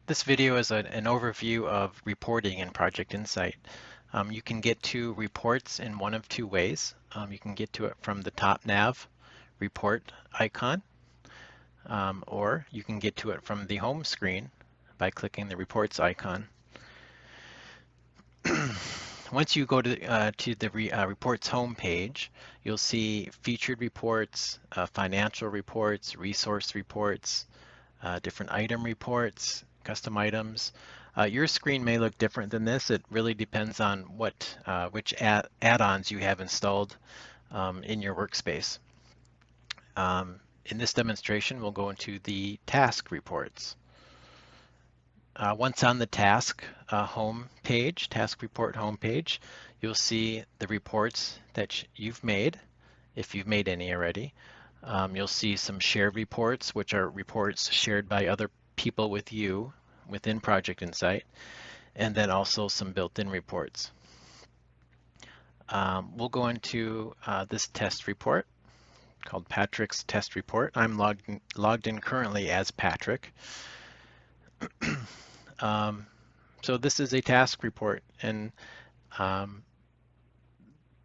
This video is an overview of reporting in Project Insight. You can get to reports in one of two ways. You can get to it from the top nav report icon, or you can get to it from the home screen by clicking the reports icon. Once you go to the reports home page, you'll see featured reports, financial reports, resource reports, different item reports, custom items. Your screen may look different than this. It really depends on which add-ons you have installed in your workspace. In this demonstration, we'll go into the task reports. Once on the task home page, task report home page, you'll see the reports that you've made, if you've made any already. You'll see some shared reports, which are reports shared by other people with you within Project Insight, and then also some built-in reports. We'll go into this test report called Patrick's test report. I'm logged in currently as Patrick. So this is a task report, and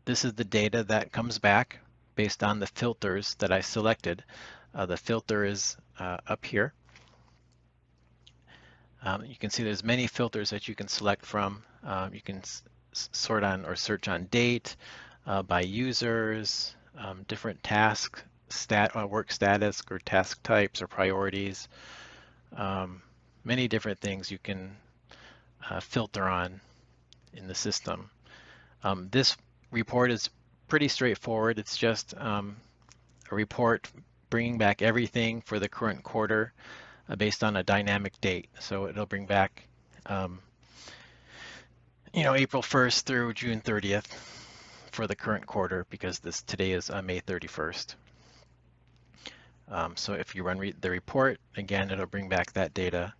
this is the data that comes back based on the filters that I selected. The filter is up here. You can see there's many filters that you can select from. You can sort on or search on date, by users, different task work status or task types or priorities. Many different things you can filter on in the system. This report is pretty straightforward. It's just a report bringing back everything for the current quarter based on a dynamic date. So it'll bring back April 1st through June 30th for the current quarter, because today is May 31st. So if you run the report, again, it'll bring back that data.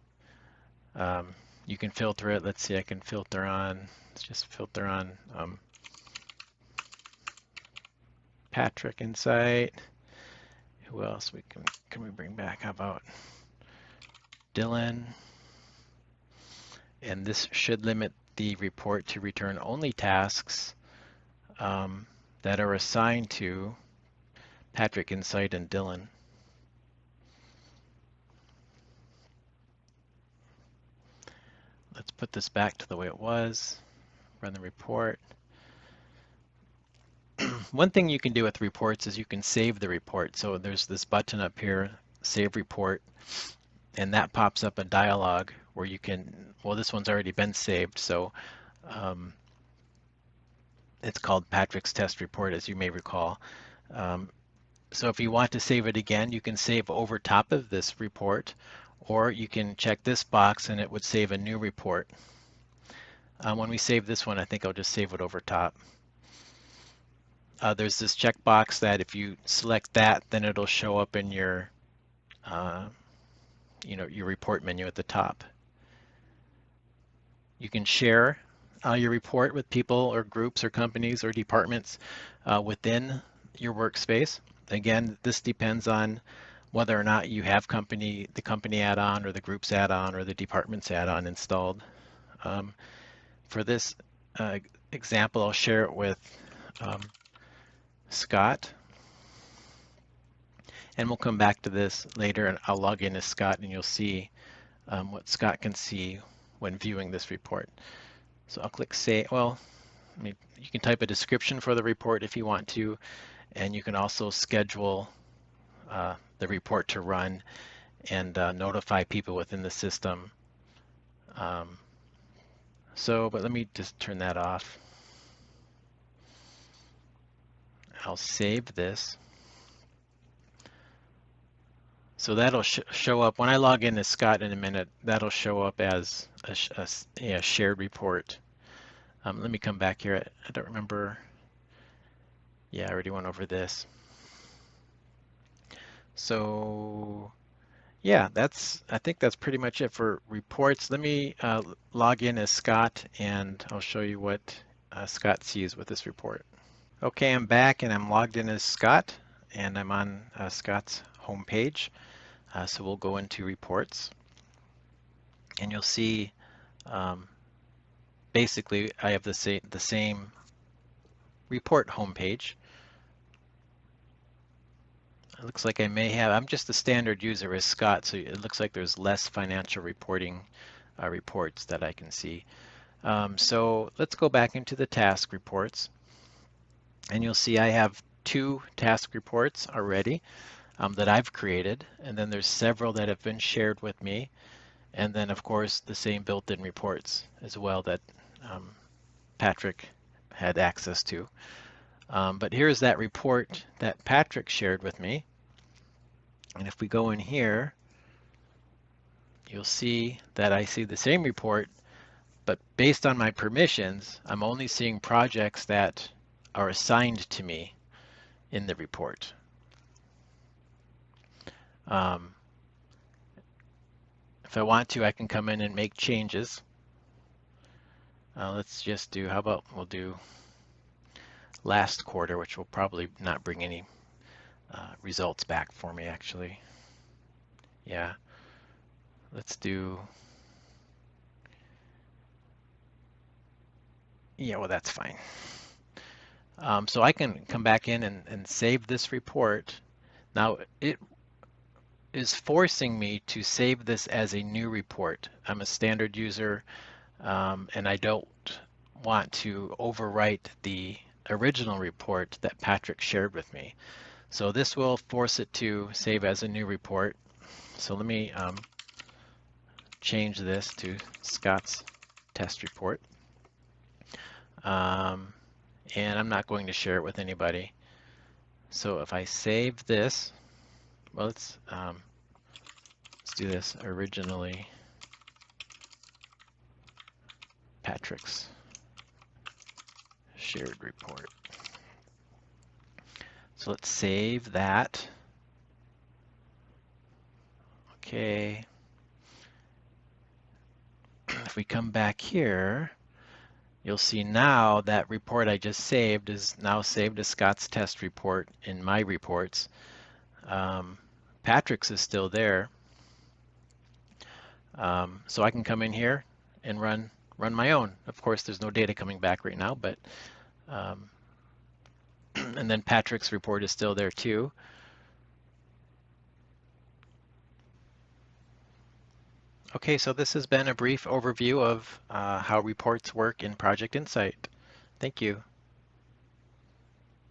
You can filter it. Let's see, I can filter on, let's just filter on Patrick Insight. Who else can we bring back? How about Dylan? And this should limit the report to return only tasks that are assigned to Patrick Insight and Dylan. Let's put this back to the way it was. Run the report. One thing you can do with reports is you can save the report. So there's this button up here, Save Report, and that pops up a dialog where you can, well, this one's already been saved, so it's called Patrick's Test Report, as you may recall. So if you want to save it again, you can save over top of this report, or you can check this box and it would save a new report. When we save this one, I think I'll just save it over top. There's this checkbox that if you select that, then it'll show up in your your report menu at the top. You can share your report with people or groups or companies or departments within your workspace. Again, this depends on whether or not you have the company add-on or the groups add-on or the departments add-on installed. For this example, I'll share it with Scott. And we'll come back to this later, and I'll log in as Scott, and you'll see what Scott can see when viewing this report. So I'll click Save. Well, you can type a description for the report if you want to, and you can also schedule the report to run and notify people within the system. But let me just turn that off. I'll save this. So that'll show up when I log in as Scott in a minute. That'll show up as a shared report. Let me come back here. I don't remember. Yeah, I already went over this. So yeah, I think that's pretty much it for reports. Let me log in as Scott, and I'll show you what Scott sees with this report. Okay, I'm back, and I'm logged in as Scott, and I'm on Scott's home page. So we'll go into reports. and you'll see basically I have the same report homepage. It looks like I may have, I'm just a standard user as Scott, so it looks like there's less financial reporting reports that I can see. So let's go back into the task reports, and you'll see I have 2 task reports already that I've created, and then there's several that have been shared with me, and then of course the same built-in reports as well that Patrick had access to. But here's that report that Patrick shared with me. And if we go in here, you'll see that I see the same report, but based on my permissions, I'm only seeing projects that are assigned to me in the report. If I want to, I can come in and make changes. Let's just do, how about we'll do last quarter, which will probably not bring any results back for me actually. Yeah, let's do, yeah, well that's fine. So I can come back in and save this report. Now it is forcing me to save this as a new report. I'm a standard user and I don't want to overwrite the original report that Patrick shared with me. So this will force it to save as a new report. So let me change this to Scott's test report. And I'm not going to share it with anybody. So if I save this, well, let's do this originally Patrick's shared report. So let's save that. Okay. If we come back here, you'll see now that report I just saved is now saved as Scott's test report in my reports. Patrick's is still there. So I can come in here and run my own. Of course, there's no data coming back right now, but and then Patrick's report is still there too. Okay, so this has been a brief overview of how reports work in Project Insight. Thank you.